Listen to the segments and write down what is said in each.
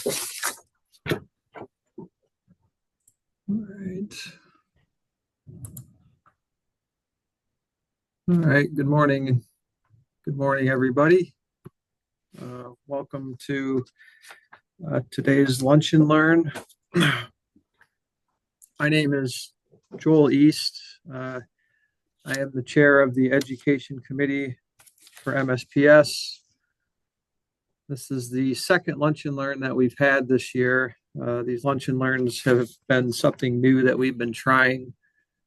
right. All right. Good morning. Good morning, everybody. Welcome to today's Lunch and Learn. My name is Joel East. I am the chair of the Education Committee for MSPS. This is the second Lunch and Learn that we've had this year. These Lunch and Learns have been something new that we've been trying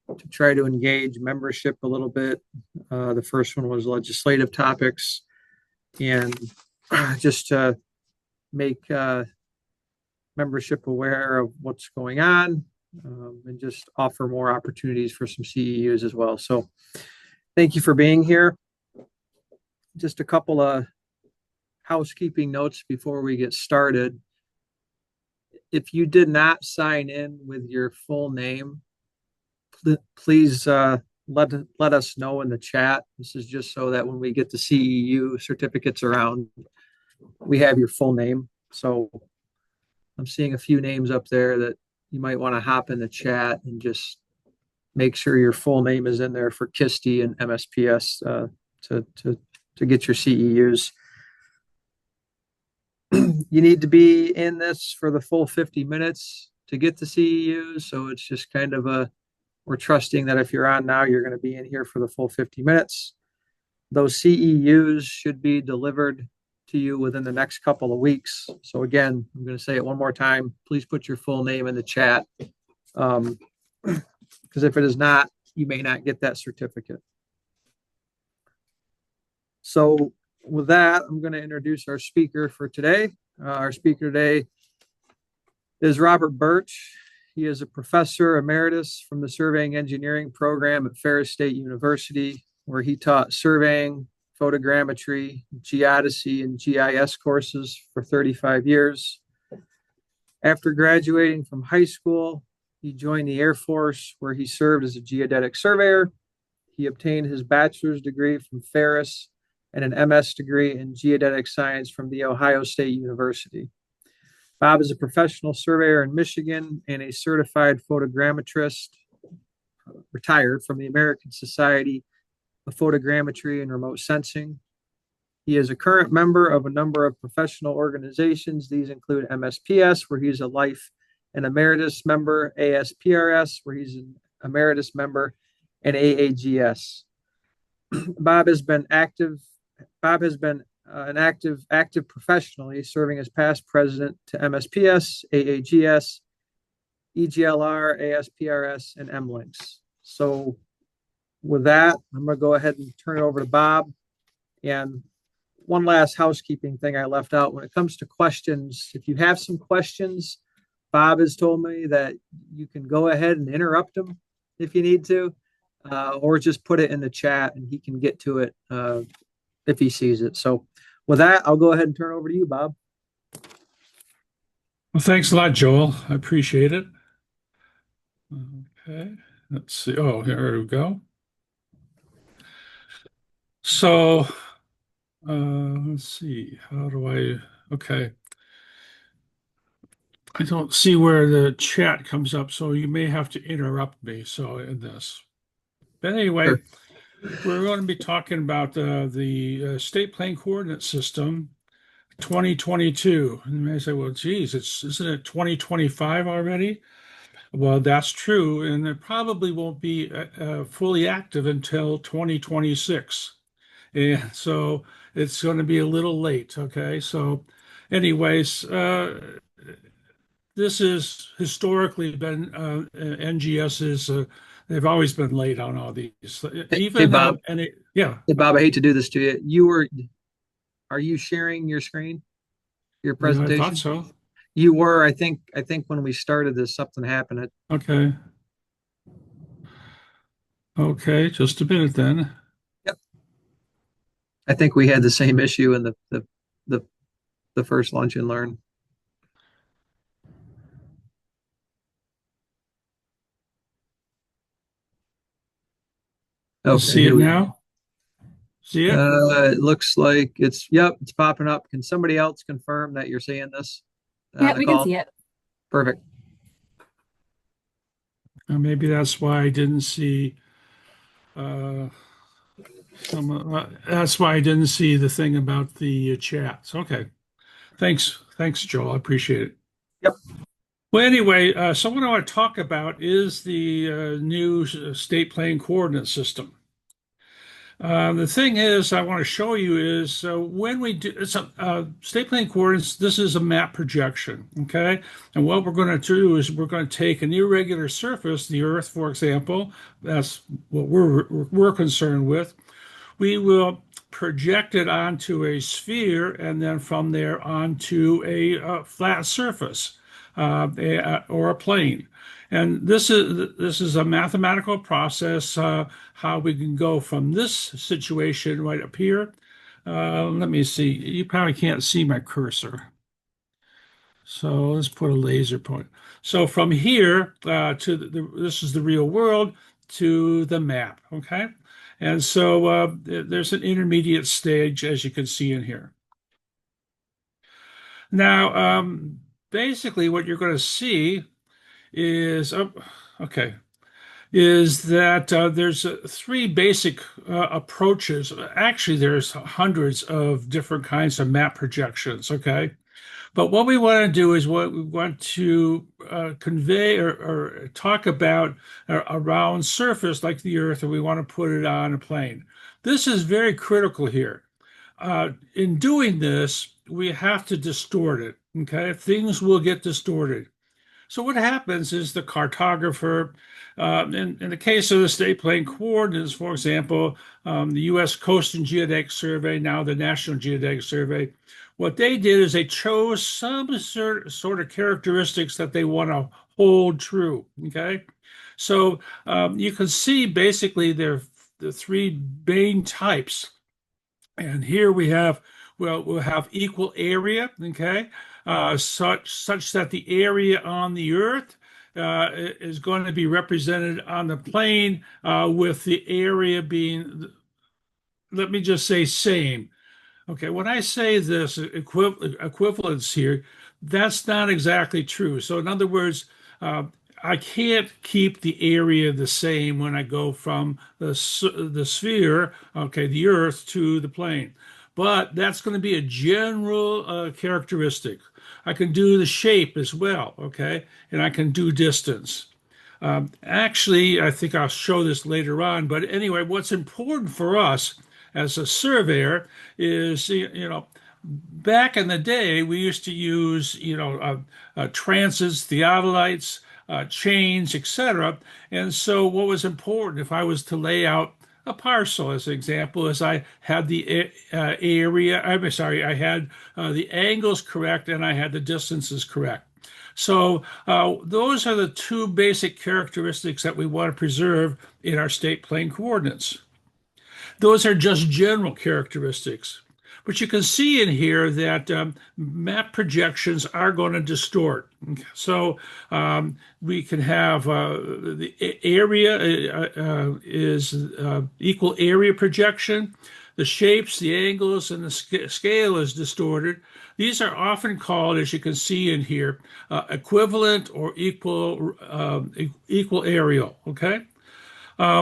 to engage membership a little bit. The first one was legislative topics, and just to make membership aware of what's going on, and just offer more opportunities for some CEUs as well. So thank you for being here. Just a couple of housekeeping notes before we get started. If you did not sign in with your full name, please let us know in the chat. This is just so that when we get the CEU certificates around, we have your full name. So I'm seeing a few names up there that you might want to hop in the chat and just make sure your full name is in there for KISTI and MSPS to get your CEUs. You need to be in this for the full 50 minutes to get the CEUs. So it's just kind of we're trusting that if you're on now, you're going to be in here for the full 50 minutes. Those CEUs should be delivered to you within the next couple of weeks. So again, I'm going to say it one more time. Please put your full name in the chat. Because if it is not, you may not get that certificate. So with that, I'm going to introduce our speaker for today. Our speaker today is Robert Birch. He is a professor emeritus from the Surveying Engineering program at Ferris State University, where he taught surveying, photogrammetry, geodesy, and GIS courses for 35 years. After graduating from high school, he joined the Air Force, where he served as a geodetic surveyor. He obtained his bachelor's degree from Ferris and an MS degree in geodetic science from The Ohio State University. Bob is a professional surveyor in Michigan and a certified photogrammetrist, retired from the American Society of Photogrammetry and Remote Sensing. He is a current member of a number of professional organizations. These include MSPS, where he's a life and emeritus member, ASPRS, where he's an emeritus member, and AAGS. Bob has been an active professionally, serving as past president to MSPS, AAGS, EGLR, ASPRS, and MLinks. So with that, I'm going to go ahead and turn it over to Bob. And one last housekeeping thing I left out. When it comes to questions, if you have some questions, Bob has told me that you can go ahead and interrupt him if you need to, or just put it in the chat and he can get to it if he sees it. So with that, I'll go ahead and turn it over to you, Bob. Well, thanks a lot, Joel. I appreciate it. Okay, let's see. Oh, here we go. So let's see. How do okay. I don't see where the chat comes up, so you may have to interrupt me. So in this, but anyway, Sure. We're going to be talking about the State Plane Coordinate System 2022. And you may say, well, geez, isn't it 2025 already? Well, that's true, and it probably won't be fully active until 2026. And so it's going to be a little late, okay? So anyways, this has historically been NGS's, they've always been late on all these. Hey, Bob. Yeah. Hey, Bob, I hate to do this to you. Are you sharing your screen, your presentation? I thought so. You were. I think when we started this, something happened. Okay. Okay, just a minute then. Yep. I think we had the same issue in the first Lunch and Learn. Okay, see it now? See it? It looks like it's popping up. Can somebody else confirm that you're seeing this? Yeah, the we can call? see it. Perfect. Maybe that's why I didn't see uh, that's why I didn't see the thing about the chats. Okay. Thanks, Joel. I appreciate it. Yep. Well, anyway, so what I want to talk about is the new state plane coordinate system. The thing is, I want to show you is when we do state plane coordinates, this is a map projection, okay? And what we're going to do is we're going to take an irregular surface, the Earth, for example. That's what we're concerned with. We will project it onto a sphere and then from there onto a flat surface or a plane. And this is a mathematical process how we can go from this situation right up here. Let me see. You probably can't see my cursor. So let's put a laser point. So from here to this is the real world to the map, okay? And so there's an intermediate stage, as you can see in here. Now, basically, what you're going to see is, okay, is that there's three basic approaches. Actually, there's hundreds of different kinds of map projections, okay? But what we want to do is what we want to convey or talk about a round surface like the Earth, and we want to put it on a plane. This is very critical here. In doing this, we have to distort it. Okay, things will get distorted. So what happens is the cartographer, in the case of the state plane coordinates, for example, the U.S. Coast and Geodetic Survey, now the National Geodetic Survey, what they did is they chose some sort of characteristics that they want to hold true. Okay, so you can see basically the three main types, and here we have we'll have equal area. Okay, such that the area on the Earth is going to be represented on the plane with the area being, let me just say, same. Okay, when I say this equivalence here, that's not exactly true. So in other words, I can't keep the area the same when I go from the sphere, okay, the Earth to the plane. But that's going to be a general characteristic. I can do the shape as well, okay, and I can do distance. Actually, I think I'll show this later on. But anyway, what's important for us as a surveyor is, back in the day, we used to use, transits, theodolites, chains, etc. And so what was important, if I was to lay out a parcel, as an example, is I had the area, I'm sorry, I had the angles correct and I had the distances correct. So those are the two basic characteristics that we want to preserve in our state plane coordinates. Those are just general characteristics. But you can see in here that map projections are going to distort. So we can have the area is equal area projection. The shapes, the angles, and the scale is distorted. These are often called, as you can see in here, equivalent or equal aerial. Okay.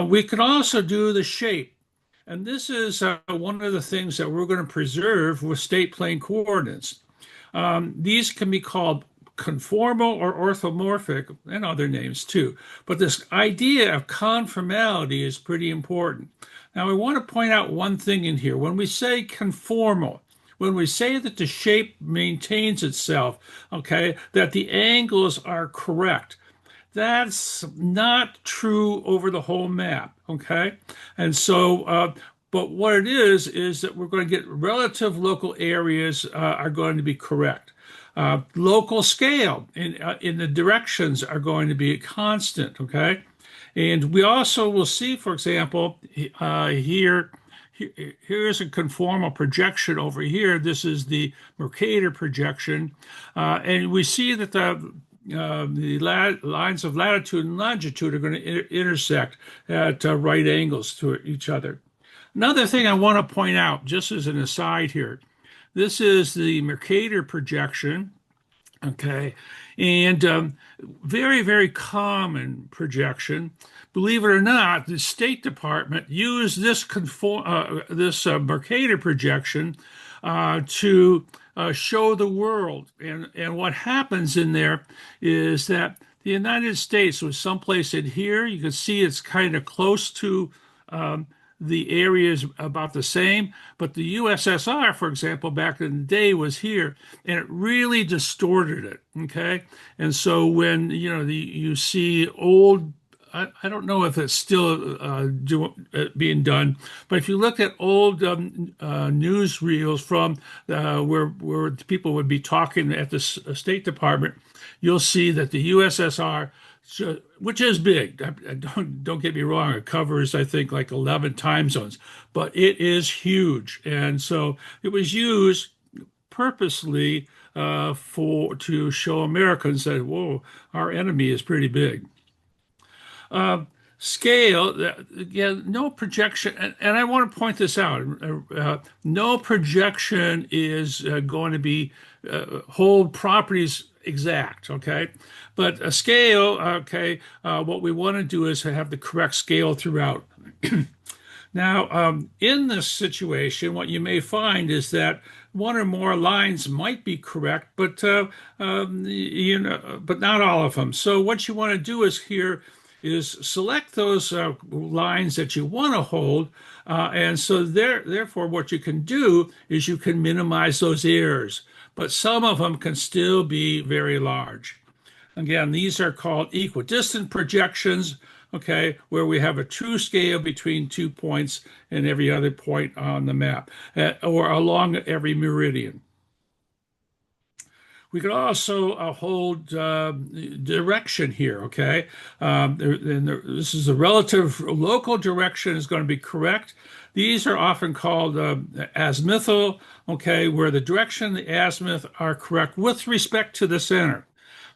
We can also do the shape. And this is one of the things that we're going to preserve with state plane coordinates. These can be called conformal or orthomorphic, and other names too. But this idea of conformality is pretty important. Now, I want to point out one thing in here. When we say conformal, when we say that the shape maintains itself, okay, that the angles are correct, that's not true over the whole map, okay? And so, but what it is that we're going to get relative local areas are going to be correct. Local scale in the directions are going to be constant, okay? And we also will see, for example, here's a conformal projection over here. This is the Mercator projection. And we see that the lines of latitude and longitude are going to intersect at right angles to each other. Another thing I want to point out, just as an aside here, this is the Mercator projection. Okay. And very, very common projection. Believe it or not, the State Department used this Mercator projection to show the world. And what happens in there is that the United States was someplace in here. You can see it's kind of close to um, the areas about the same, but the USSR, for example, back in the day was here, and it really distorted it. Okay, and so when you see old, I don't know if it's still being done, but if you look at old news reels from where people would be talking at the State Department, you'll see that the USSR, so, which is big. Don't get me wrong. It covers, I think, like 11 time zones, but it is huge. And so it was used purposely for to show Americans that, whoa, our enemy is pretty big. Uh, Scale, again, no projection, and I want to point this out. No projection is going to be hold properties exact, okay? But a scale, okay, what we want to do is have the correct scale throughout. Now, in this situation, what you may find is that one or more lines might be correct, but but not all of them. So what you want to do is select those lines that you want to hold, and so therefore, what you can do is you can minimize those errors, but some of them can still be very large. Again, these are called equidistant projections, okay, where we have a true scale between 2 points and every other point on the map, or along every meridian. We could also hold direction here, okay? This is the relative local direction is going to be correct. These are often called azimuthal, okay, where the direction and the azimuth are correct with respect to the center.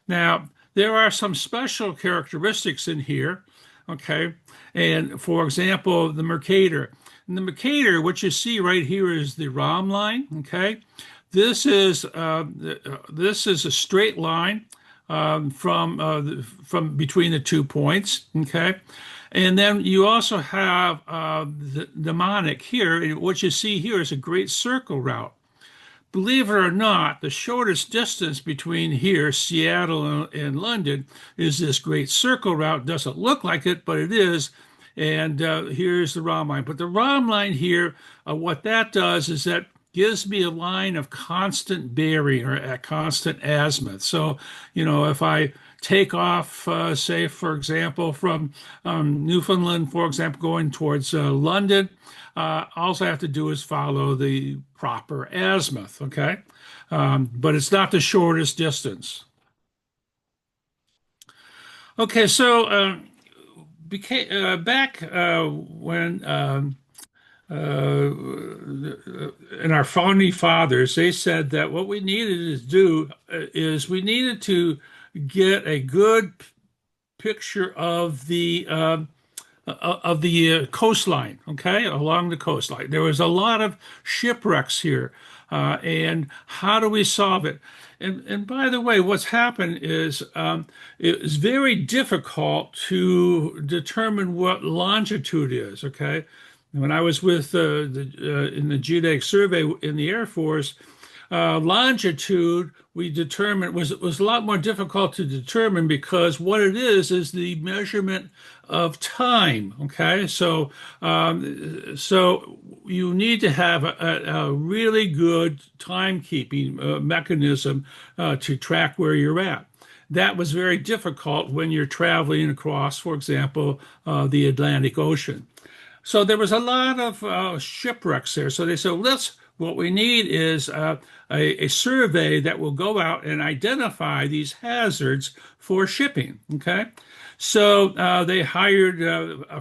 Now, there are some special characteristics in here, okay? And for example, the Mercator. In the Mercator, what you see right here is the ROM line, okay? This is a straight line from between the 2 points, okay? And then you also have the mnemonic here. What you see here is a great circle route. Believe it or not, the shortest distance between here, Seattle and London, is this great circle route. Doesn't look like it, but it is. And here's the ROM line. But the ROM line here, what that does is that gives me a line of constant bearing or at constant azimuth. So, if I take off, say, for example, from Newfoundland, for example, going towards London, all I have to do is follow the proper azimuth, okay? But it's not the shortest distance. Okay, so back when and our founding fathers, they said that what we needed to do is we needed to get a good picture of the coastline, okay, along the coastline. There was a lot of shipwrecks here, and how do we solve it? And by the way, what's happened is it is very difficult to determine what longitude is, okay? When I was with in the Geodetic Survey in the Air Force, longitude we determined was a lot more difficult to determine because what it is the measurement of time. Okay, so so you need to have a really good timekeeping mechanism to track where you're at. That was very difficult when you're traveling across, for example, the Atlantic Ocean. So there was a lot of shipwrecks there. So they said, what we need is a survey that will go out and identify these hazards for shipping. Okay. So they hired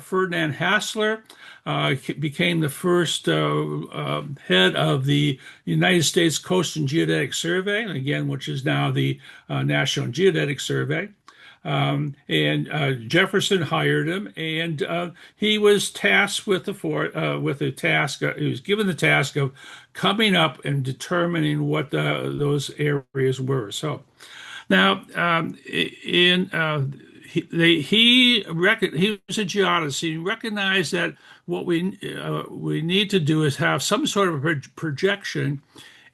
Ferdinand Hassler, became the first head of the United States Coast and Geodetic Survey, again, which is now the National Geodetic Survey. And Jefferson hired him, and he was tasked with the task. He was given the task of coming up and determining what those areas were. So now, in he was a geodesist. He recognized that what we need to do is have some sort of a projection,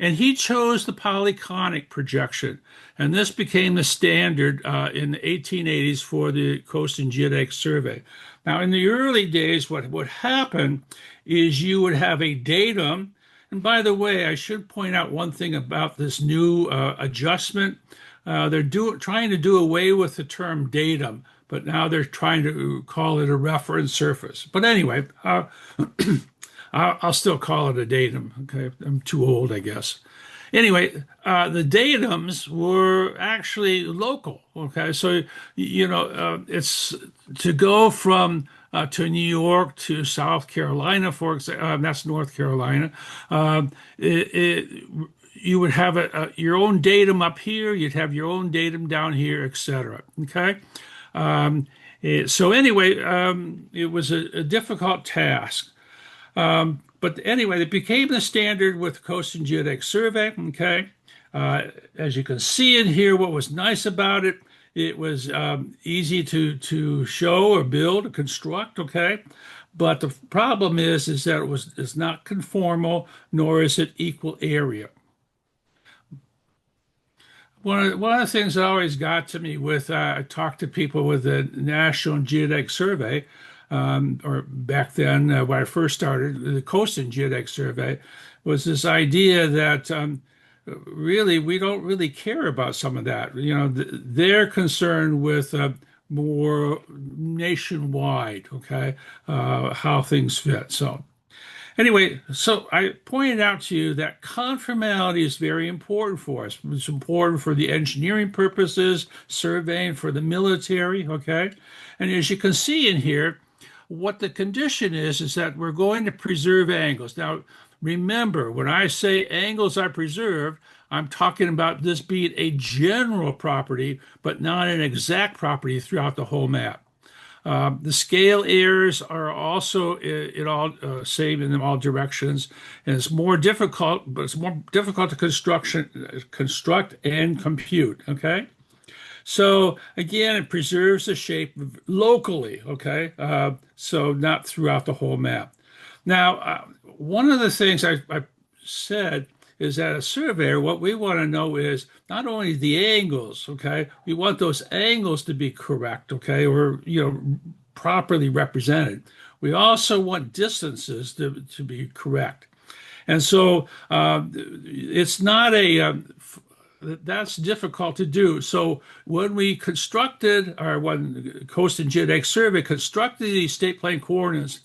and he chose the polyconic projection. And this became the standard in the 1880s for the Coast and Geodetic Survey. Now, in the early days, what would happen is you would have a datum. And by the way, I should point out one thing about this new adjustment. Trying to do away with the term datum, but now they're trying to call it a reference surface. But anyway, I'll still call it a datum. Okay, I'm too old, I guess. Anyway, the datums were actually local. Okay, so it's to go from to New York to South Carolina, for example. That's North Carolina. You would have your own datum up here. You'd have your own datum down here, etc. Okay. So anyway, it was a difficult task. But anyway, it became the standard with the Coast and Geodetic Survey. Okay. As you can see in here, what was nice about it, it was easy to show or build or construct. Okay. But the problem is that it's not conformal, nor is it equal area. One of the things that always got to me with I talked to people with the National Geodetic Survey, or back then when I first started the Coast and Geodetic Survey, was this idea that really we don't really care about some of that. They're concerned with more nationwide, okay, how things fit. So. Anyway, so I pointed out to you that conformality is very important for us. It's important for the engineering purposes, surveying for the military, okay? And as you can see in here, what the condition is that we're going to preserve angles. Now, remember, when I say angles are preserved, I'm talking about this being a general property, but not an exact property throughout the whole map. The scale errors are also same in all directions, and it's more difficult, but it's more difficult to construct and compute. Okay, so again, it preserves the shape locally. Okay, so not throughout the whole map. Now, one of the things I said is that a surveyor, what we want to know is not only the angles, okay, we want those angles to be correct, okay, or properly represented. We also want distances to be correct. And so it's not that's difficult to do. So when we constructed, or when Coast and Geodetic Survey constructed these state plane coordinates,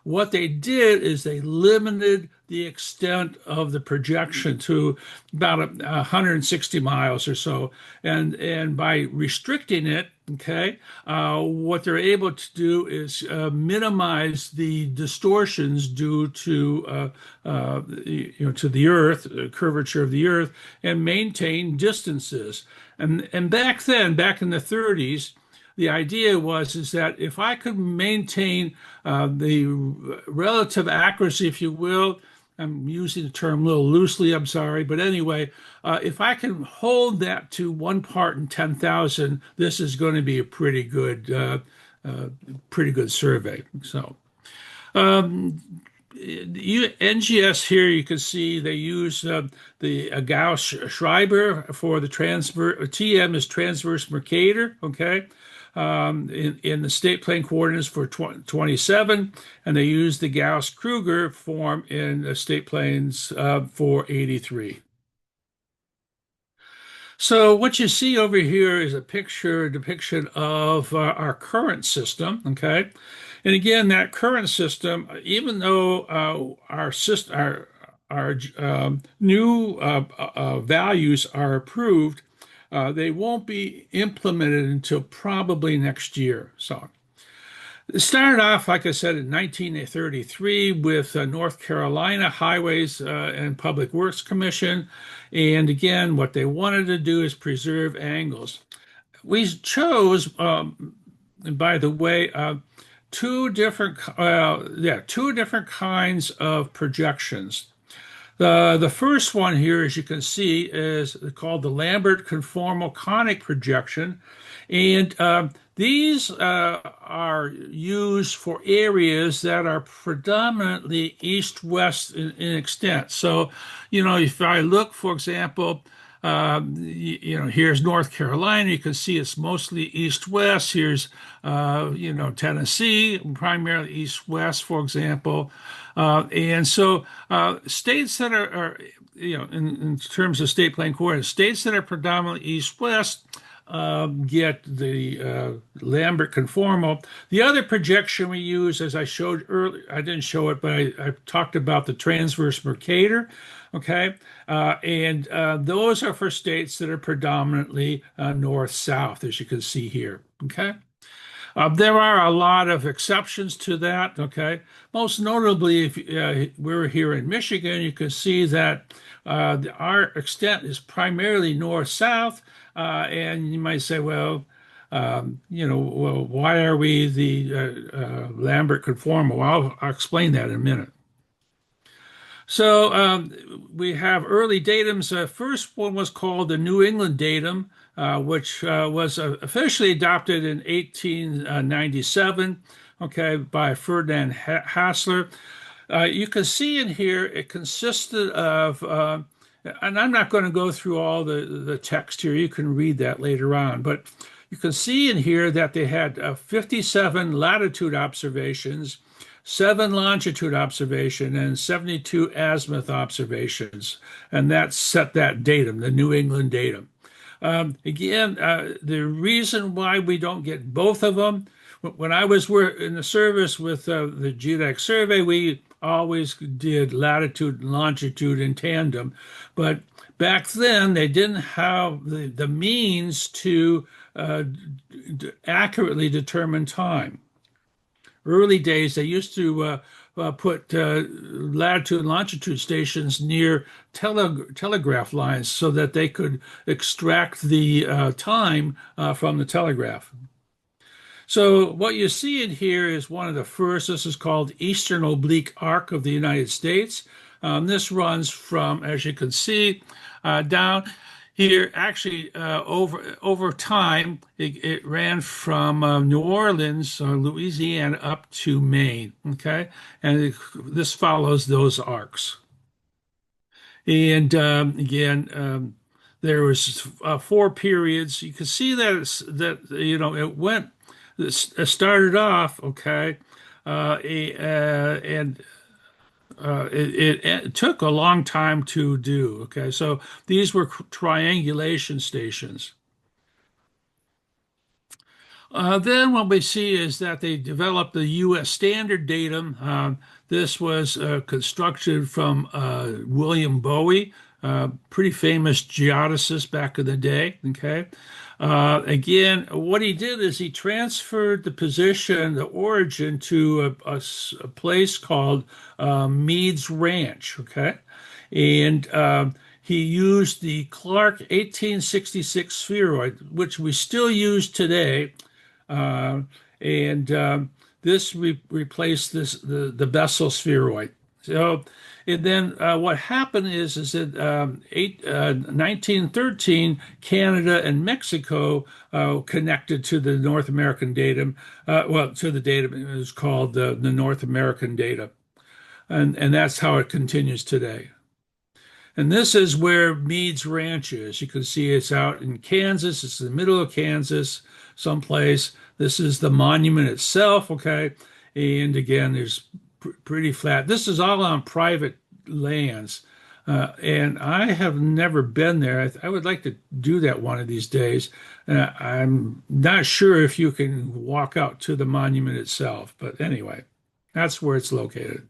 what they did is they limited the extent of the projection to about 160 miles or so. And by restricting it, okay, what they're able to do is minimize the distortions due to to the Earth, curvature of the Earth, and maintain distances. And back then, back in the 30s, the idea is that if I could maintain the relative accuracy, if you will, I'm using the term a little loosely, I'm sorry, but anyway, if I can hold that to 1 part in 10,000, this is going to be a pretty good survey. So, NGS here, you can see they use the Gauss-Schreiber for the transverse. TM is transverse Mercator, okay, in the state plane coordinates for 27, and they use the Gauss-Kruger form in the state planes for 83. So what you see over here is a depiction of our current system, okay? And again, that current system, even though our new values are approved, they won't be implemented until probably next year. So it started off, like I said, in 1933 with North Carolina Highways and Public Works Commission. And again, what they wanted to do is preserve angles. we chose, and by the way, two different kinds of projections. The first one here, as you can see, is called the Lambert conformal conic projection, and these are used for areas that are predominantly east-west in extent. So, if I look, for example, here's North Carolina. You can see it's mostly east-west. Here's, Tennessee, primarily east-west, for example. And so states that are in terms of state plane coordinates, states that are predominantly east-west get the Lambert conformal. The other projection we use, as I showed earlier, I didn't show it, but I talked about the transverse Mercator. Okay, and those are for states that are predominantly north-south, as you can see here. Okay. There are a lot of exceptions to that, okay? Most notably, if we're here in Michigan, you can see that our extent is primarily north-south, and you might say, well, why are we the Lambert conformal? Well, I'll explain that in a minute. So we have early datums. First one was called the New England datum, which was officially adopted in 1897, okay, by Ferdinand Hassler. You can see in here it consisted of, and I'm not going to go through all the text here. You can read that later on, but you can see in here that they had 57 latitude observations, 7 longitude observation, and 72 azimuth observations, and that set that datum, the New England datum. Again, the reason why we don't get both of them, when I was in the service with the Geodetic Survey, we always did latitude and longitude in tandem, but back then they didn't have the means to accurately determine time. Early days, they used to put latitude and longitude stations near telegraph lines so that they could extract the time from the telegraph. So what you see in here is one of the first. This is called Eastern Oblique Arc of the United States. This runs from, as you can see, down here. Actually, over time, it ran from New Orleans, Louisiana, up to Maine. Okay, and this follows those arcs. And again, there was 4 periods. You can see that it went. It started off okay, and it took a long time to do. Okay, so these were triangulation stations. Then what we see is that they developed the U.S. standard datum. This was constructed from William Bowie, pretty famous geodesist back in the day. Okay. Again, what he did is he transferred the position, the origin, to a place called Meade's Ranch. Okay. And he used the Clark 1866 spheroid, which we still use today. This replaced the Bessel spheroid. So, and then what happened is that 1913, Canada and Mexico connected to the North American datum. To the datum, it was called the North American datum, and that's how it continues today. And this is where Meade's Ranch is. You can see it's out in Kansas. It's in the middle of Kansas, someplace. This is the monument itself, okay? And again, there's pretty flat. This is all on private lands. And I have never been there. I would like to do that one of these days. I'm not sure if you can walk out to the monument itself, but anyway, that's where it's located.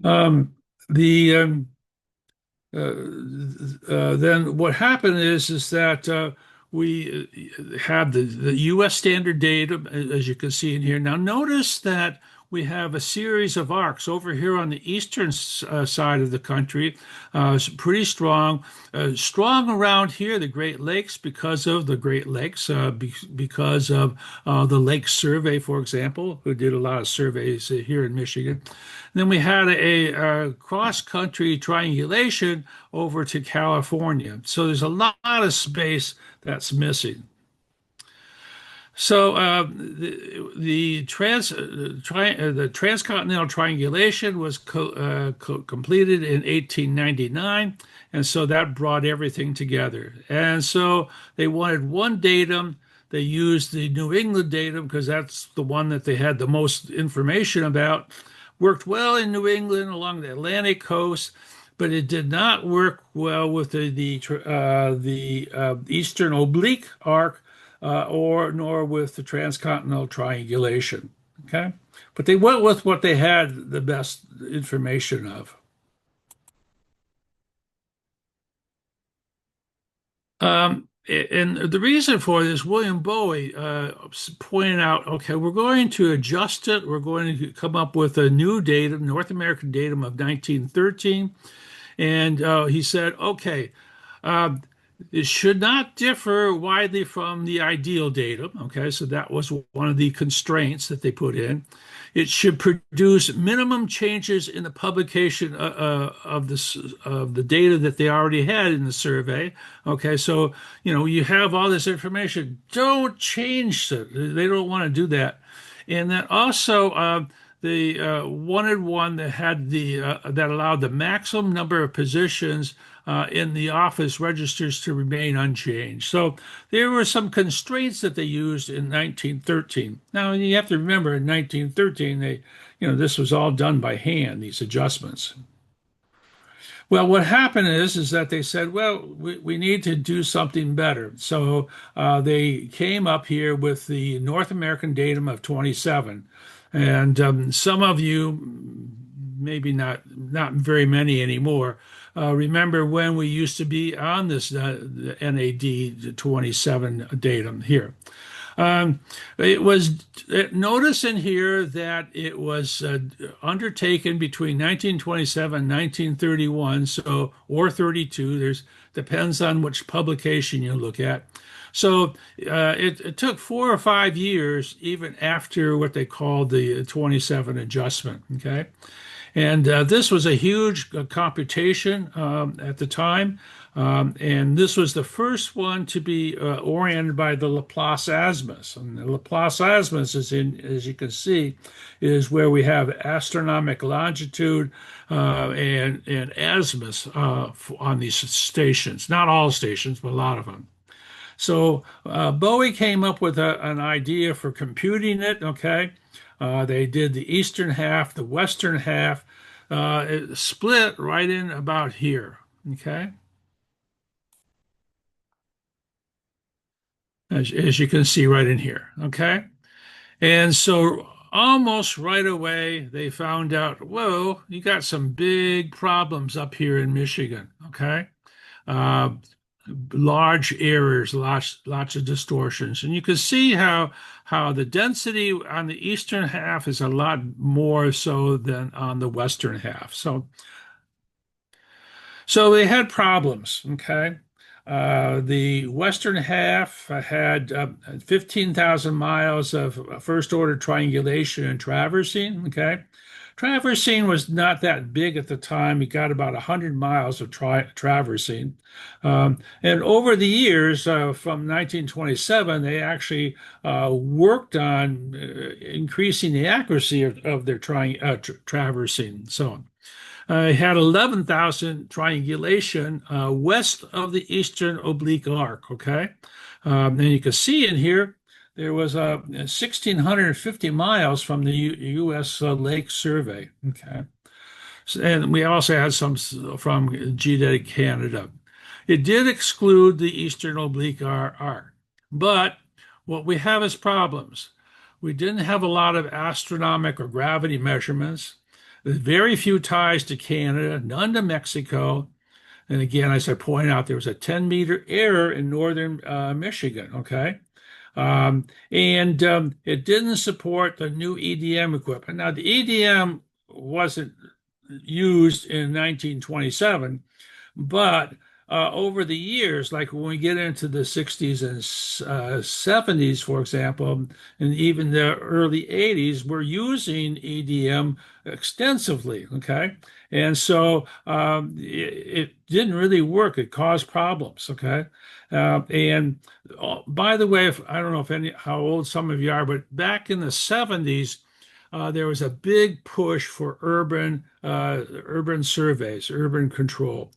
Then what happened is that we have the U.S. standard datum, as you can see in here. Now notice that we have a series of arcs over here on the eastern side of the country. It's pretty strong. Strong around here, the Great Lakes, because of the Great Lakes, because of the Lake Survey, for example, who did a lot of surveys here in Michigan. Then we had a cross-country triangulation over to California. So there's a lot of space that's missing. So the transcontinental triangulation was completed in 1899, and so that brought everything together. And so they wanted one datum. They used the New England datum because that's the one that they had the most information about. Worked well in New England along the Atlantic coast, but it did not work well with the eastern oblique arc, nor with the transcontinental triangulation. Okay, but they went with what they had the best information of. And the reason for this, William Bowie pointed out, okay, we're going to adjust it. We're going to come up with a new datum, North American datum of 1913. And he said, okay, it should not differ widely from the ideal datum. Okay, so that was one of the constraints that they put in. It should produce minimum changes in the publication of the data that they already had in the survey. Okay, so you have all this information. Don't change it. They don't want to do that. And then also they wanted one that had that allowed the maximum number of positions in the office registers to remain unchanged. So there were some constraints that they used in 1913. Now you have to remember, in 1913, this was all done by hand, these adjustments. Well, what happened is that they said, well, we need to do something better. So they came up here with the North American datum of 27. And some of you, maybe not very many anymore, remember when we used to be on this NAD 27 datum here. Notice in here that it was undertaken between 1927 and 1931, or 32. Depends on which publication you look at. So it took 4 or 5 years, even after what they called the 27 adjustment. Okay. And this was a huge computation at the time. And this was the first one to be oriented by the Laplace-Azimuth. And the Laplace-Azimuth is as you can see, is where we have astronomic longitude and azimuth on these stations. Not all stations, but a lot of them. So Bowie came up with an idea for computing it. Okay. They did the eastern half, the western half. It split right in about here. Okay. As you can see right in here. Okay. And so almost right away, they found out, whoa, you got some big problems up here in Michigan. Okay. Large errors, lots of distortions. And you can see how the density on the eastern half is a lot more so than on the western half. So they had problems, okay? The western half had 15,000 miles of first-order triangulation and traversing, okay? Traversing was not that big at the time. You got about 100 miles of traversing. And over the years, from 1927, they actually worked on increasing the accuracy of their traversing and so on. Had 11,000 triangulation west of the eastern oblique arc, okay? And you can see in here, there was 1,650 miles from the U.S. Lake Survey. Okay. And we also had some from Geodetic Canada. It did exclude the eastern oblique arc. But what we have is problems. We didn't have a lot of astronomic or gravity measurements. There's very few ties to Canada, none to Mexico. And again, as I point out, there was a 10-meter error in northern Michigan. Okay. And it didn't support the new EDM equipment. Now, the EDM wasn't used in 1927, but over the years, like when we get into the 60s and 70s, for example, and even the early 80s, we're using EDM extensively. Okay. And so it didn't really work. It caused problems. Okay. And by the way, I don't know if how old some of you are, but back in the 70s, there was a big push for urban surveys, urban control.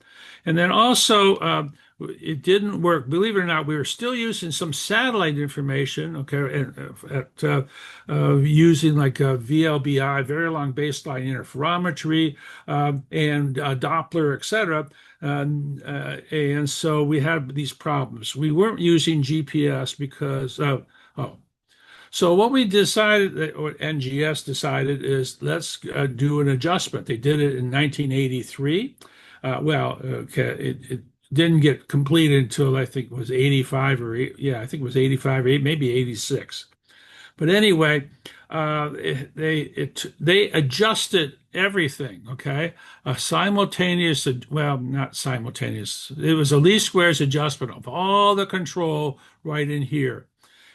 And then also, it didn't work. Believe it or not, we were still using some satellite information, okay, using like VLBI, very long baseline interferometry, and Doppler, etc. And so we had these problems. We weren't using GPS because, oh, so what we decided, what NGS decided, is let's do an adjustment. They did it in 1983. Okay, it didn't get completed until I think it was 85 or yeah, I think it was 85, maybe 86. But anyway, they adjusted everything. Okay, a simultaneous, well, not simultaneous. It was a least squares adjustment of all the control right in here.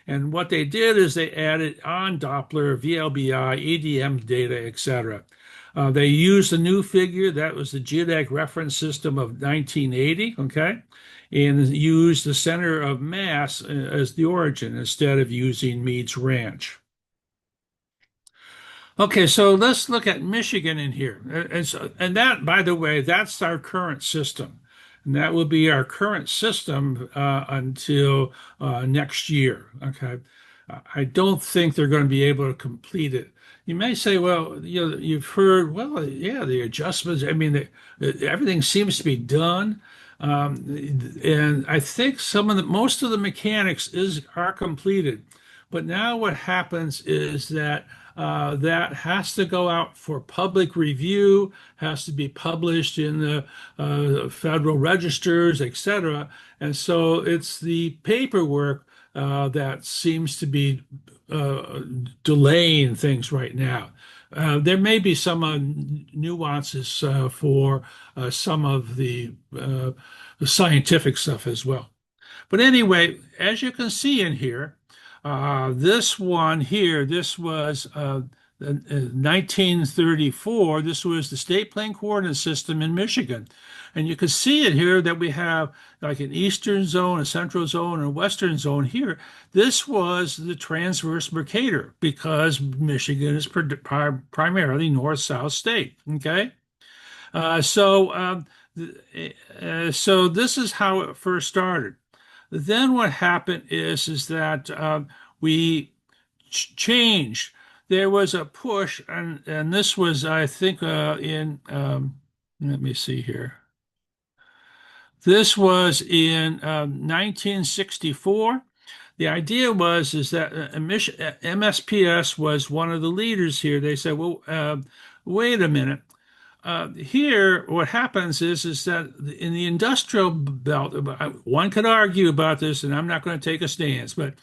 And what they did is they added on Doppler, VLBI, EDM data, etc. They used a new figure that was the geodetic reference system of 1980, okay, and used the center of mass as the origin instead of using Mead's Ranch. Okay, so let's look at Michigan in here. And that, by the way, that's our current system. And that will be our current system until next year. Okay. I don't think they're going to be able to complete it. You may say, well, you've heard, well, yeah, the adjustments, I mean, everything seems to be done. And I think most of the mechanics are completed. But now what happens is that that has to go out for public review, has to be published in the federal registers, etc. And so it's the paperwork that seems to be delaying things right now. There may be some nuances for some of the scientific stuff as well. But anyway, as you can see in here, this one here, this was 1934. This was the State Plane Coordinate System in Michigan. And you can see it here that we have like an eastern zone, a central zone, and a western zone here. This was the transverse Mercator because Michigan is primarily north-south state. Okay. So this is how it first started. Then what happened is that we changed. There was a push, and this was, I think, let me see here. This was in 1964. The idea was is that MSPS was one of the leaders here. They said, well, wait a minute. Here, what happens is that in the industrial belt, one could argue about this, and I'm not going to take a stance, but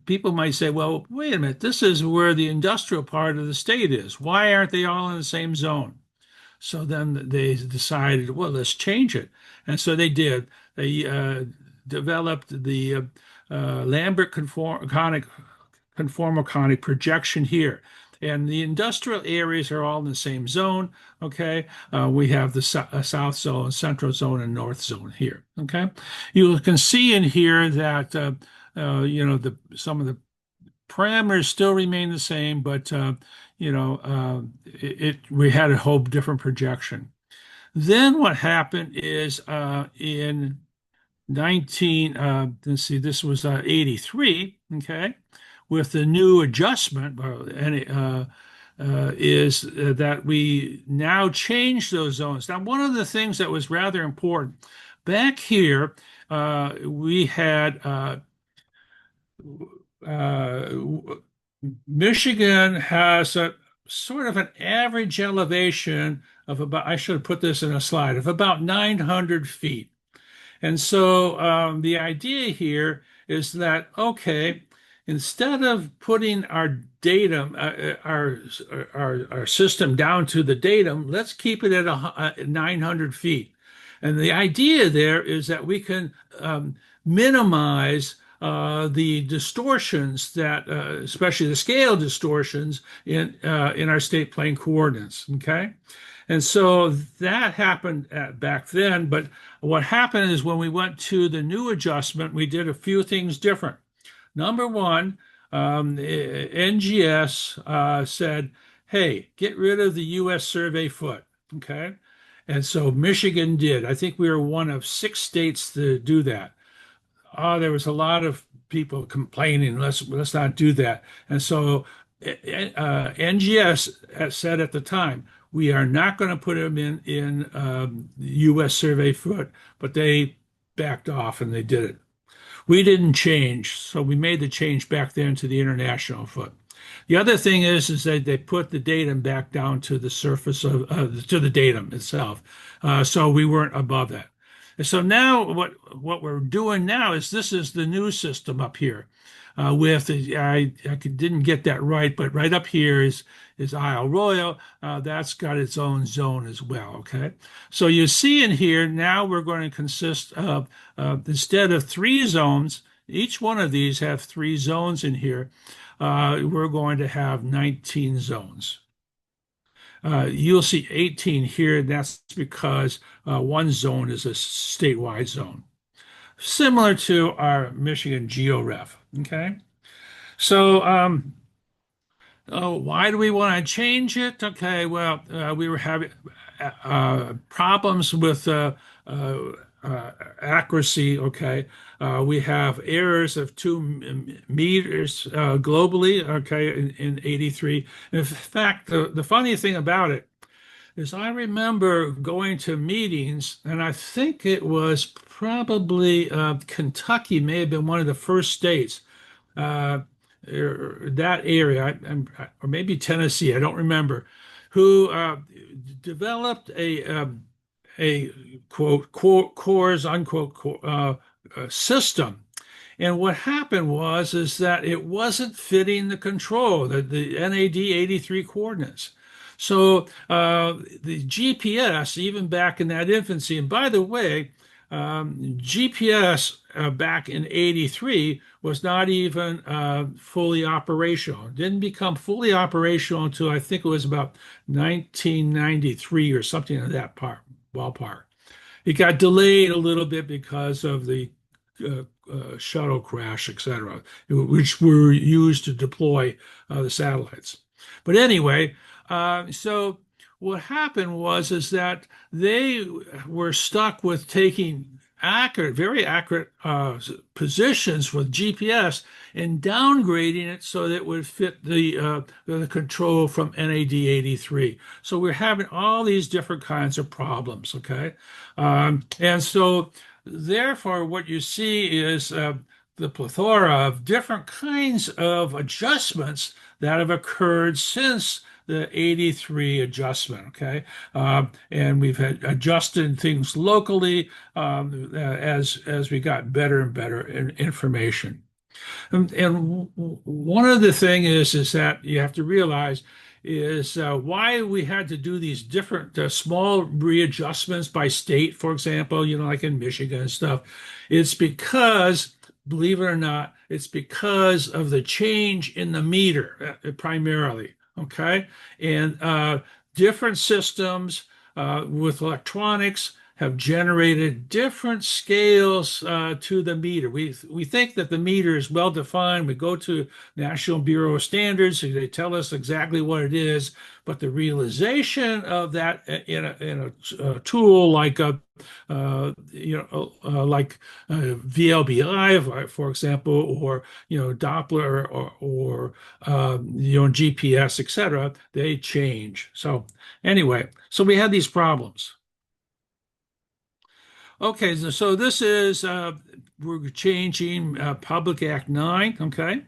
people might say, well, wait a minute, this is where the industrial part of the state is. Why aren't they all in the same zone? So then they decided, well, let's change it. And so they did. They developed the Lambert conformal-conic projection here. And the industrial areas are all in the same zone. Okay, we have the south zone, central zone, and north zone here. Okay, you can see in here that some of the parameters still remain the same, but we had a whole different projection. Then what happened is in let's see, this was 83. Okay. With the new adjustment, is that we now change those zones. Now, one of the things that was rather important back here, we had Michigan has a sort of an average elevation of about, I should have put this in a slide, of about 900 feet. And so the idea here is that, okay, instead of putting our datum, our system down to the datum, let's keep it at 900 feet. And the idea there is that we can minimize the distortions that, especially the scale distortions in our state plane coordinates. Okay, and so that happened back then. But what happened is when we went to the new adjustment, we did a few things different. Number one, NGS said, "Hey, get rid of the U.S. survey foot." Okay, and so Michigan did. I think we were one of 6 states to do that. There was a lot of people complaining, let's not do that. And so NGS said at the time, we are not going to put them in U.S. survey foot, but they backed off and they did it. We didn't change, so we made the change back then to the international foot. The other thing is that they put the datum back down to the surface of to the datum itself, so we weren't above that. And so now what we're doing now is this is the new system up here. With I didn't get that right, but right up here is Isle Royale. That's got its own zone as well. Okay, so you see in here now we're going to consist of instead of 3 zones, each one of these have 3 zones in here. We're going to have 19 zones. You'll see 18 here, and that's because one zone is a statewide zone, similar to our Michigan GeoRef. Okay, so why do we want to change it? Okay, well, we were having problems with accuracy. Okay, we have errors of 2 meters globally. Okay, in 83. In fact, the funny thing about it is I remember going to meetings, and I think it was probably Kentucky may have been one of the first states, that area, or maybe Tennessee, I don't remember, who developed a quote cores unquote system. And what happened was is that it wasn't fitting the control, the NAD 83 coordinates. So the GPS, even back in that infancy, and by the way, GPS back in 83 was not even fully operational. It didn't become fully operational until I think it was about 1993 or something in that ballpark. It got delayed a little bit because of the shuttle crash, etc., which were used to deploy the satellites. But anyway, so what happened was is that they were stuck with taking very accurate positions with GPS and downgrading it so that it would fit the control from NAD 83. So we're having all these different kinds of problems. Okay, and so therefore, what you see is the plethora of different kinds of adjustments that have occurred since the 83 adjustment. Okay, and we've had adjusted things locally as we got better and better information. And one of the thing is that you have to realize is why we had to do these different small readjustments by state, for example, like in Michigan and stuff. It's because, believe it or not, it's because of the change in the meter primarily. Okay, and different systems with electronics have generated different scales to the meter. We think that the meter is well defined. We go to National Bureau of Standards, they tell us exactly what it is, but the realization of that in a tool like VLBI, for example, or Doppler or GPS, etc., they change. So anyway, so we had these problems. Okay, so this is we're changing Public Act 9. Okay,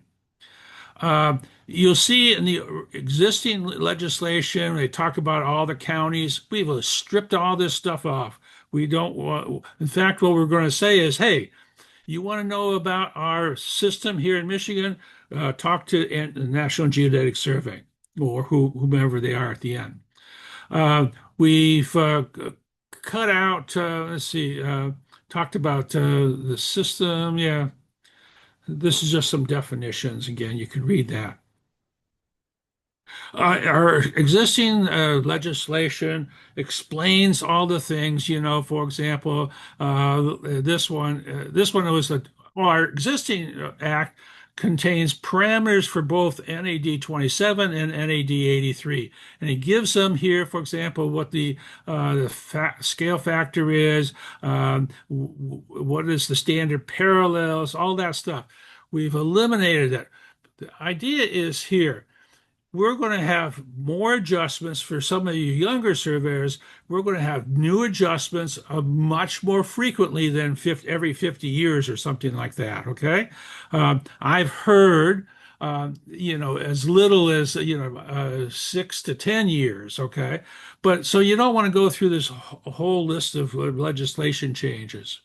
you'll see in the existing legislation they talk about all the counties. We've stripped all this stuff off. We don't want. In fact, what we're going to say is, hey, You want to know about our system here in Michigan? Talk to the National Geodetic Survey or whomever they are at the end. We've cut out, let's see, talked about the system. Yeah, this is just some definitions. Again, you can read that. Our existing legislation explains all the things, for example, this one was our existing act contains parameters for both NAD 27 and NAD 83. And it gives them here, for example, what the scale factor is, what is the standard parallels, all that stuff. We've eliminated that. The idea is here we're going to have more adjustments for some of you younger surveyors. We're going to have new adjustments much more frequently than every 50 years or something like that. Okay. I've heard, as little as, 6 to 10 years. Okay. But so you don't want to go through this whole list of legislation changes.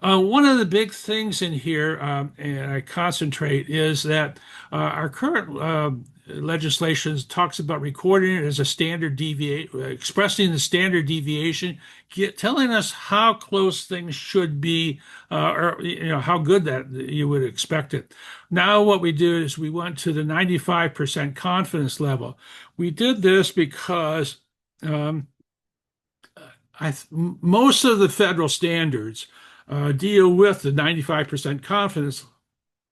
One of the big things in here, and I concentrate, is that our current legislation talks about recording it as a standard deviation, expressing the standard deviation, telling us how close things should be, or how good that you would expect it. Now, what we do is we went to the 95% confidence level. We did this because most of the federal standards deal with the 95% confidence,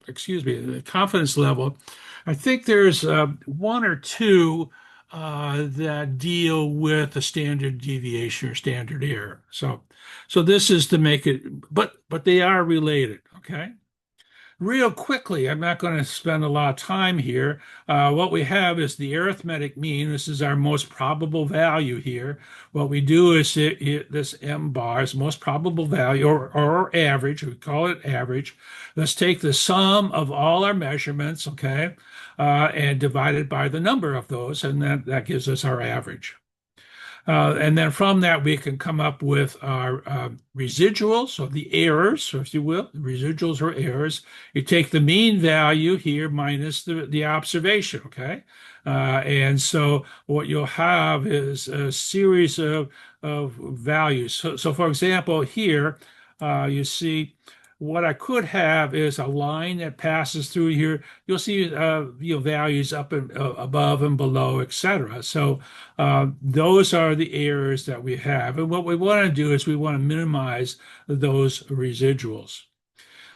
the confidence level. I think there's one or two that deal with the standard deviation or standard error. So this is to make it, but they are related. Okay. Real quickly, I'm not going to spend a lot of time here. What we have is the arithmetic mean. This is our most probable value here. What we do is this M bar is most probable value or average. We call it average. Let's take the sum of all our measurements, okay, and divide it by the number of those, and that gives us our average. And then from that, we can come up with our residuals, or the errors, if you will. The residuals or errors. You take the mean value here minus the observation, okay? And so what you'll have is a series of values. So for example, here, you see what I could have is a line that passes through here. You'll see values up and above and below, etc. So those are the errors that we have. And what we want to do is we want to minimize those residuals.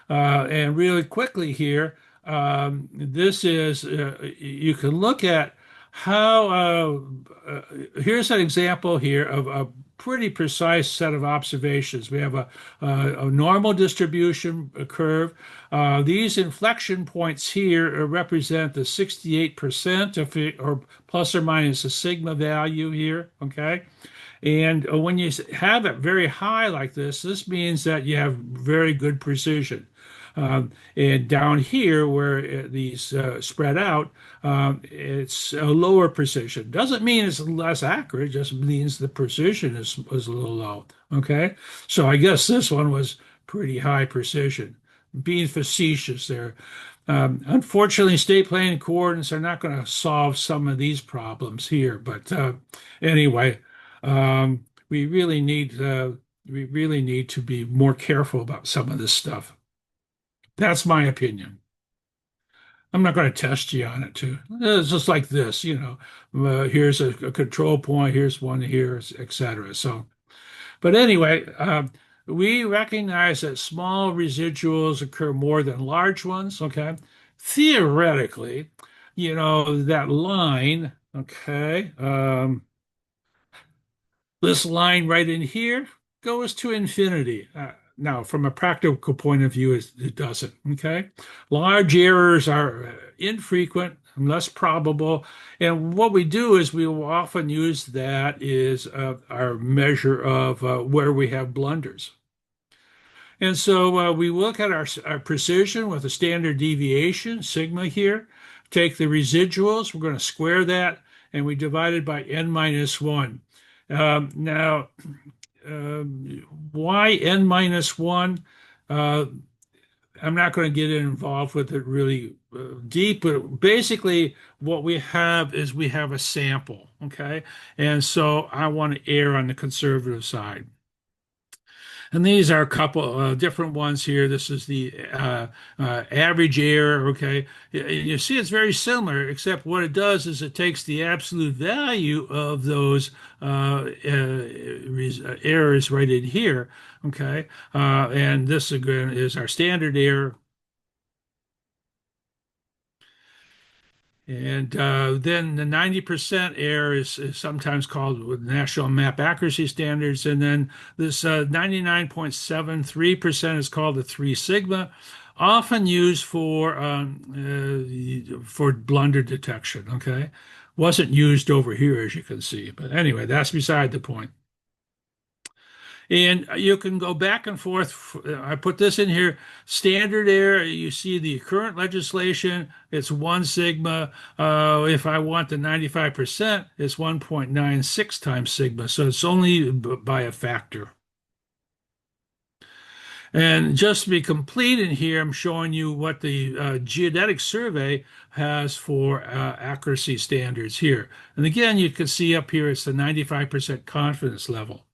And really quickly here, this is, you can look at how, here's an example here of a pretty precise set of observations. We have a normal distribution curve. These inflection points here represent the 68% of it, or plus or minus a sigma value here, okay? And when you have it very high like this means that you have very good precision. And down here, where these spread out, it's a lower precision. Doesn't mean it's less accurate, just means the precision is a little low. Okay, so I guess this one was pretty high precision. Being facetious there. Unfortunately, state planning coordinates are not going to solve some of these problems here, but anyway, we really need to be more careful about some of this stuff. That's my opinion. I'm not going to test you on it too. It's just like this, here's a control point, here's one here, etc. So, but anyway, we recognize that small residuals occur more than large ones. Okay, theoretically, that line. Okay, this line right in here goes to infinity. Now, from a practical point of view, it doesn't. Okay, large errors are infrequent and less probable, and what we do is we will often use that is our measure of where we have blunders. And so we look at our precision with a standard deviation, sigma here, take the residuals, we're going to square that, and we divide it by n minus 1. Now, why n minus 1? I'm not going to get involved with it really deep, but basically what we have is we have a sample, okay? And so I want to err on the conservative side. And these are a couple different ones here. This is the average error, okay? You see it's very similar, except what it does is it takes the absolute value of those errors right in here, okay? And this again is our standard error. And then the 90% error is sometimes called with National Map Accuracy Standards. And then this 99.73% is called the 3 sigma, often used for blunder detection. Okay. Wasn't used over here, as you can see. But anyway, that's beside the point. And you can go back and forth. I put this in here. Standard error, you see the current legislation, it's 1 sigma. If I want the 95%, it's 1.96 times sigma. So it's only by a factor. And just to be complete in here, I'm showing you what the Geodetic Survey has for accuracy standards here. And again, you can see up here, it's the 95% confidence level.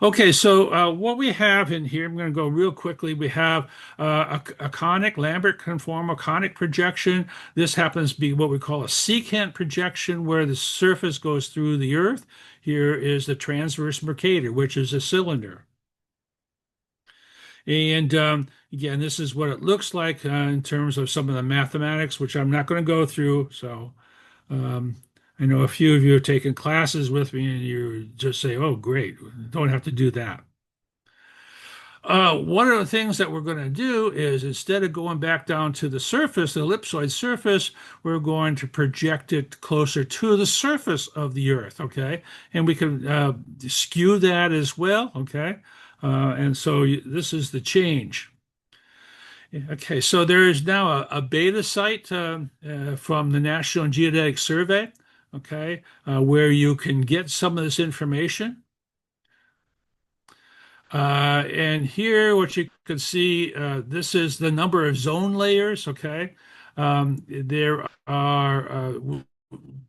Okay, so what we have in here, I'm going to go real quickly. We have a conic, Lambert conformal conic projection. This happens to be what we call a secant projection, where the surface goes through the Earth. Here is the transverse Mercator, which is a cylinder. And again, this is what it looks like in terms of some of the mathematics, which I'm not going to go through. So um, I know a few of you have taken classes with me and you just say, oh, great, don't have to do that. One of the things that we're going to do is instead of going back down to the surface, the ellipsoid surface, we're going to project it closer to the surface of the Earth, okay? And we can skew that as well, okay? And so this is the change. Okay, so there is now a beta site from the National Geodetic Survey, okay, where you can get some of this information. And here, what you can see, this is the number of zone layers, okay? There are,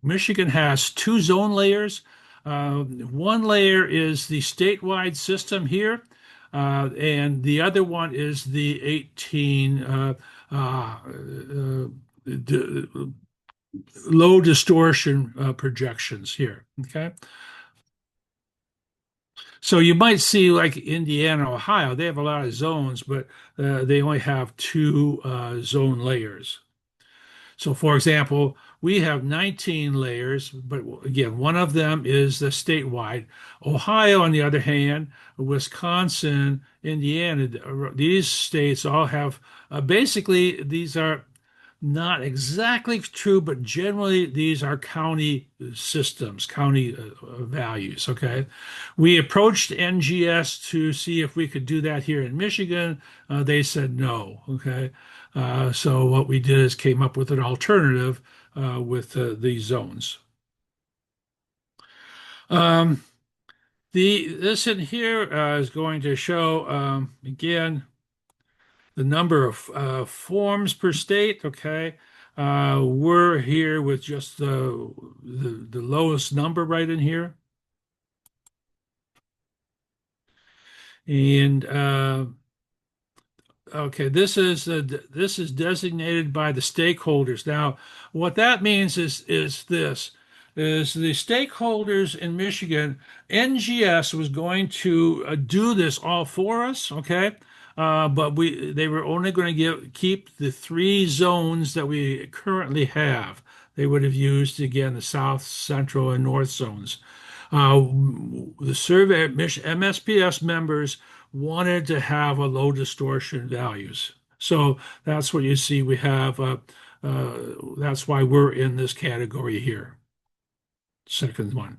Michigan has 2 zone layers. One layer is the statewide system here. And the other one is the 18 low distortion projections here. Okay. So you might see like Indiana, Ohio, they have a lot of zones, but they only have 2 zone layers. So, for example, we have 19 layers, but again, one of them is the statewide. Ohio, on the other hand, Wisconsin, Indiana, these states all have basically, these are not exactly true, but generally these are county systems, county values. Okay. We approached NGS to see if we could do that here in Michigan. They said no. Okay. So what we did is came up with an alternative with these zones. This in here is going to show again the number of forms per state. Okay, we're here with just the lowest number right in here, and okay, this is designated by the stakeholders. Now, what that means is this is the stakeholders in Michigan. NGS was going to do this all for us, okay? But they were only going to keep the 3 zones that we currently have. They would have used again the south, central, and north zones. The survey MSPS members wanted to have a low distortion values. So that's what you see. We have, that's why we're in this category here. Second one.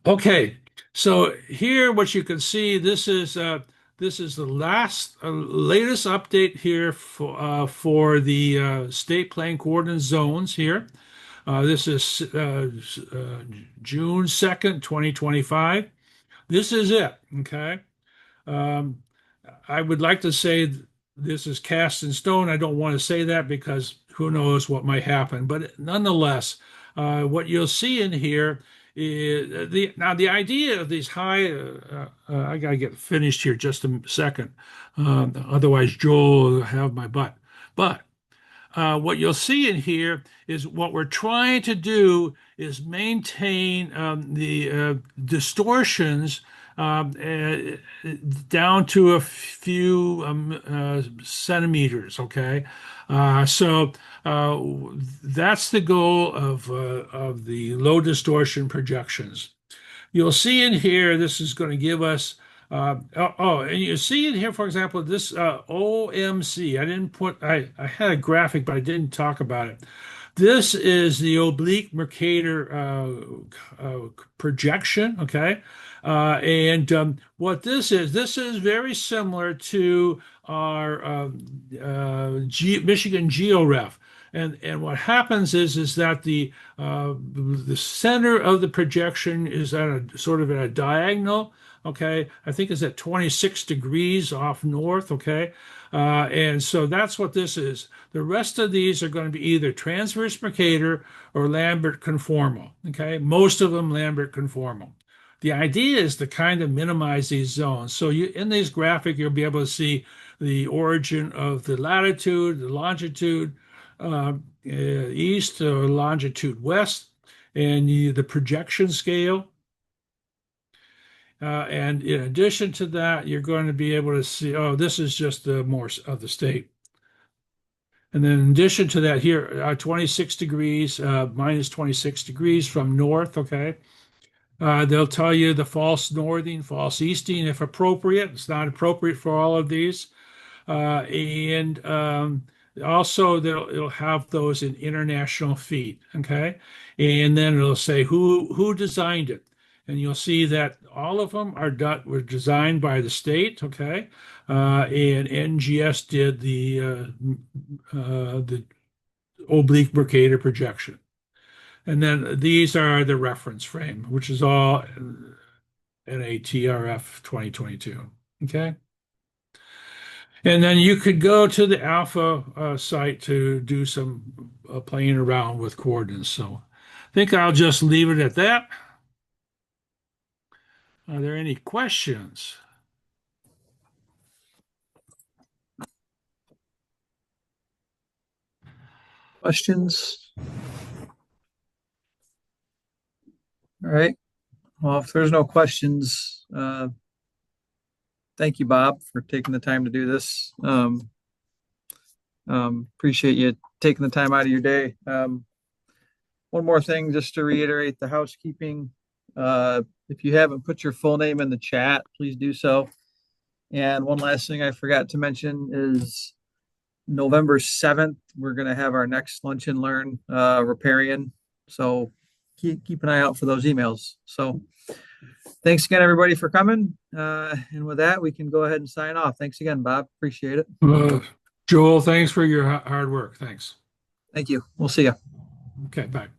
Okay, so here what you can see, this is the latest update here for the state plane coordinate zones here. This is June 2nd, 2025. This is it, okay? I would like to say this is cast in stone. I don't want to say that because who knows what might happen. But nonetheless, what you'll see in here is the idea of these high. I gotta get finished here just a second, otherwise Joel will have my butt. But what you'll see in here is what we're trying to do is maintain the distortions down to a few centimeters. Okay, so that's the goal of the low distortion projections. You'll see in here, this is going to give us, and you see in here, for example, this OMC. I had a graphic, but I didn't talk about it. This is the oblique Mercator projection, okay? And what this is very similar to our Michigan GeoRef. And what happens is that the center of the projection is at a sort of at a diagonal. Okay, I think it's at 26 degrees off north. Okay, and so that's what this is. The rest of these are going to be either transverse Mercator or Lambert conformal. Okay, most of them Lambert conformal. The idea is to kind of minimize these zones. So you in this graphic, you'll be able to see the origin of the latitude, the longitude, east or longitude west, and the projection scale. And in addition to that, you're going to be able to see, oh, this is just the more of the state. And then in addition to that here, 26 degrees, minus 26 degrees from north, okay? They'll tell you the false northing, false easting, if appropriate. It's not appropriate for all of these. And also it'll have those in international feet, okay? And then it'll say who designed it. And you'll see that all of them were designed by the state, okay? And NGS did the oblique Mercator projection. And then these are the reference frame, which is all NATRF 2022, okay? And then you could go to the Alpha site to do some playing around with coordinates. So I think I'll just leave it at that. Are there any questions? Questions? All right. Well, if there's no questions, thank you, Bob, for taking the time to do this. Appreciate you taking the time out of your day. One more thing, just to reiterate the housekeeping. If you haven't put your full name in the chat, please do so. And one last thing I forgot to mention is November 7th, we're going to have our next Lunch and Learn Riparian. So keep an eye out for those emails. So thanks again, everybody, for coming. And with that, we can go ahead and sign off. Thanks again, Bob. Appreciate it. Joel, thanks for your hard work. Thanks. Thank you. We'll see you. Okay, bye.